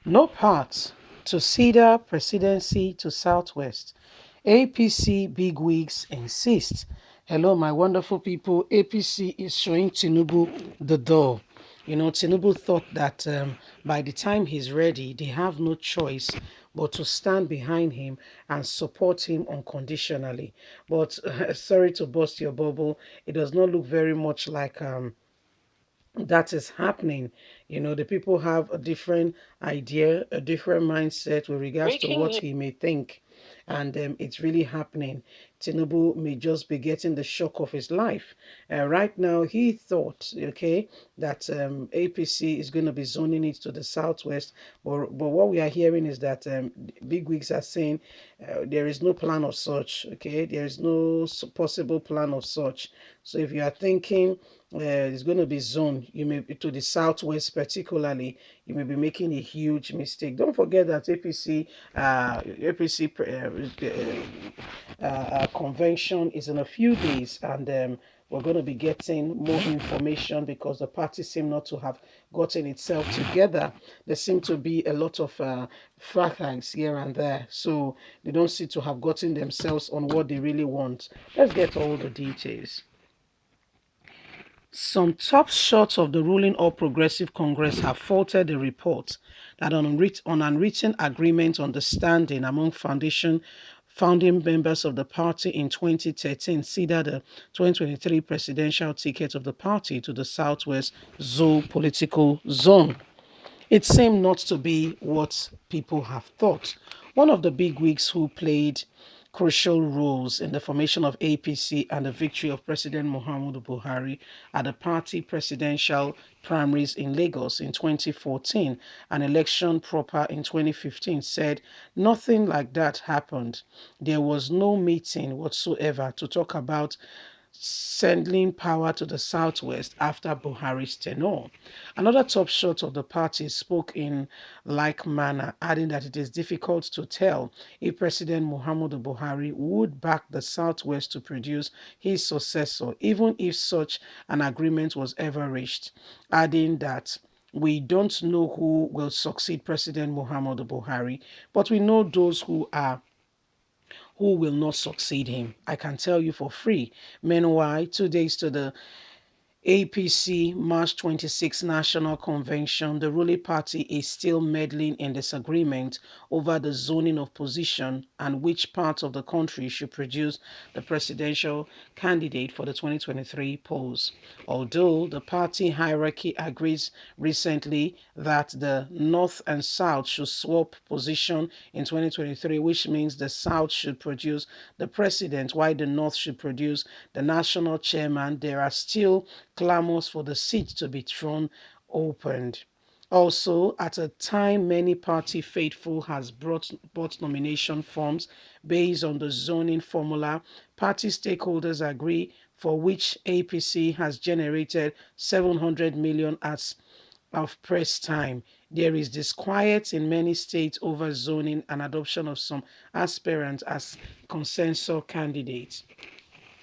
No path to Cedar Presidency to Southwest. APC bigwigs insist. Hello, my wonderful people. APC is showing Tinubu the door. Tinubu thought that by the time he's ready, they have no choice but to stand behind him and support him unconditionally. But sorry to burst your bubble, it does not look very much like that is happening. The people have a different idea, a different mindset with regards to what he may think. And it's really happening. Tinubu may just be getting the shock of his life. Right now, he thought, okay, that APC is going to be zoning it to the southwest. But what we are hearing is that big wigs are saying there is no plan of such, okay? There is no possible plan of such. So if you are thinking it's going to be zoned, you may to the southwest particularly, you may be making a huge mistake. Don't forget that APC convention is in a few days, and we're going to be getting more information because the party seem not to have gotten itself together. There seem to be a lot of fracas here and there, so they don't seem to have gotten themselves on what they really want. Let's get all the details. Some top shots of the ruling All Progressive Congress have faulted the report that an unwritten agreement understanding among founding members of the party in 2013 ceded the 2023 presidential ticket of the party to the Southwest political zone. It seemed not to be what people have thought. One of the bigwigs who played crucial roles in the formation of APC and the victory of President Muhammadu Buhari at the party presidential primaries in Lagos in 2014 and election proper in 2015 said nothing like that happened. There was no meeting whatsoever to talk about sending power to the southwest after Buhari's tenure. Another top shot of the party spoke in like manner, adding that it is difficult to tell if President Muhammadu Buhari would back the southwest to produce his successor, even if such an agreement was ever reached, adding that we don't know who will succeed President Muhammadu Buhari, but we know those who will not succeed him. I can tell you for free. Meanwhile, 2 days to the APC March 26 National Convention, the ruling party is still meddling in disagreement over the zoning of position and which part of the country should produce the presidential candidate for the 2023 polls. Although the party hierarchy agrees recently that the North and South should swap position in 2023, which means the South should produce the president while the North should produce the national chairman, there are still clamors for the seat to be thrown opened. Also, at a time many party faithful has brought nomination forms based on the zoning formula, party stakeholders agree, for which APC has generated 700 million as of press time. There is disquiet in many states over zoning and adoption of some aspirants as consensus candidates.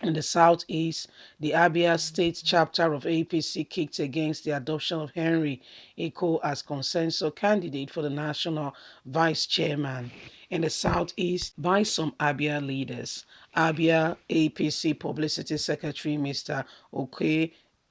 In the southeast, the Abia State chapter of APC kicked against the adoption of Henry Eko as consensus candidate for the national vice chairman. In the southeast, by some Abia leaders, Abia APC Publicity Secretary Mr. Oke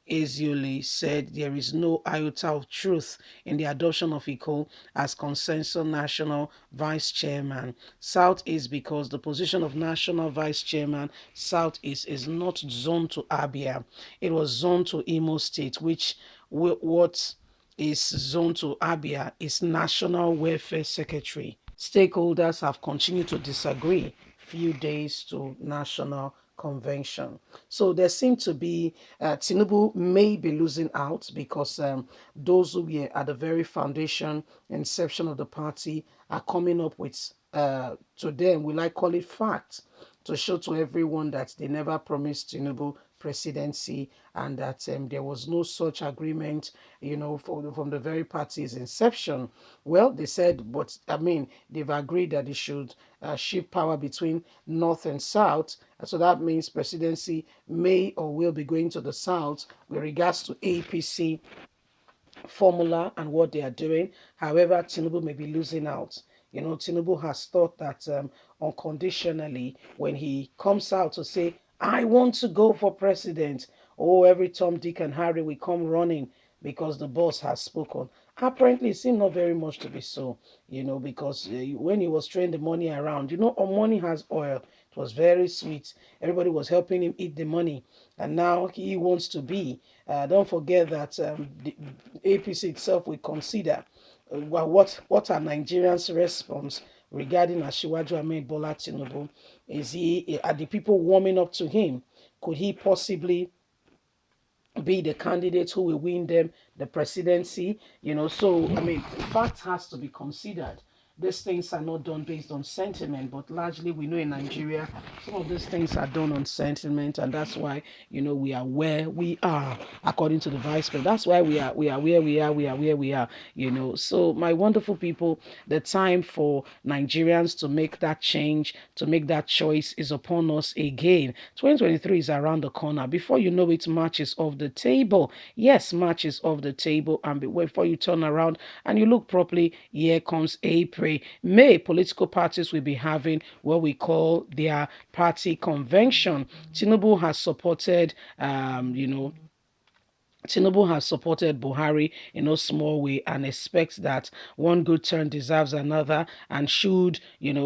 Eziole said there is no iota of truth in the adoption of Iko as consensus national vice chairman. Southeast because the position of national vice chairman Southeast is not zoned to Abia. It was zoned to Imo State, which what is zoned to Abia is National Welfare Secretary. Stakeholders have continued to disagree few days to national convention. So there seem to be Tinubu may be losing out because those who were at the very foundation, inception of the party are coming up with, to them, will I call it fact, to show to everyone that they never promised Tinubu presidency and that there was no such agreement, from the very party's inception. Well, they said, but I mean, they've agreed that they should shift power between North and South. So that means presidency may or will be going to the South with regards to APC formula and what they are doing. However, Tinubu may be losing out. Tinubu has thought that unconditionally, when he comes out to say, I want to go for president, oh, every Tom, Dick, and Harry will come running because the boss has spoken. Apparently, it seemed not very much to be so, because when he was throwing the money around, money has oil. It was very sweet. Everybody was helping him eat the money. And now he wants to be. Don't forget that the APC itself will consider what are Nigerians' response regarding Asiwaju Ahmed Bola Tinubu. Are the people warming up to him? Could he possibly be the candidate who will win them the presidency? So I mean, fact has to be considered. These things are not done based on sentiment, but largely we know in Nigeria some of these things are done on sentiment, and that's why we are where we are, according to the vice president. That's why we are where we are, we are where we are. So my wonderful people, the time for Nigerians to make that change, to make that choice is upon us again. 2023 is around the corner. Before you know it, March is off the table. Yes, March is off the table, and before you turn around and you look properly, here comes April. May, political parties will be having what we call their party convention. Tinubu has supported, Tinubu has supported Buhari in no small way and expects that one good turn deserves another, and should,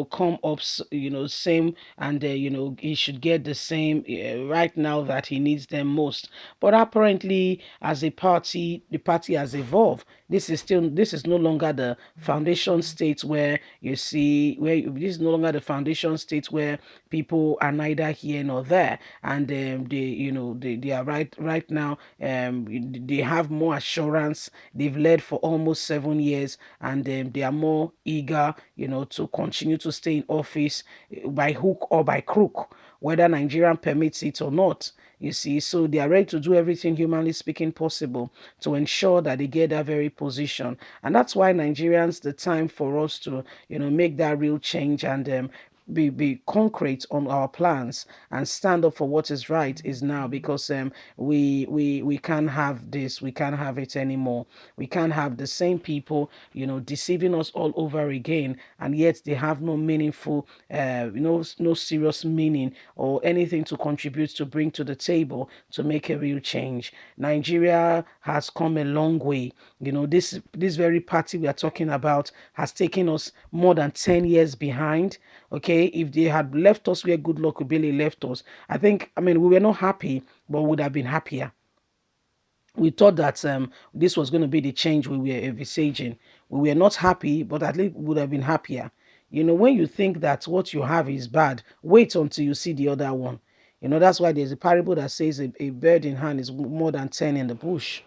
come up, same, and, he should get the same right now that he needs them most. But apparently, as a party, the party has evolved. This is no longer the foundation state where this is no longer the foundation state where people are neither here nor there, and they are right now. They have more assurance. They've led for almost 7 years, and they are more eager, to continue to stay in office by hook or by crook, whether Nigerian permits it or not. You see, so they are ready to do everything humanly speaking possible to ensure that they get that very position. And that's why Nigerians, the time for us to, make that real change and be concrete on our plans and stand up for what is right is now, because we can't have this, we can't have it anymore. We can't have the same people deceiving us all over again, and yet they have no meaningful no serious meaning or anything to contribute to bring to the table to make a real change. Nigeria has come a long way. This very party we are talking about has taken us more than 10 years behind. Okay, if they had left us where good luck Ubele left us, I mean, we were not happy, but we would have been happier. We thought that this was going to be the change we were envisaging. We were not happy, but at least we would have been happier. When you think that what you have is bad, wait until you see the other one. That's why there's a parable that says a bird in hand is more than 10 in the bush.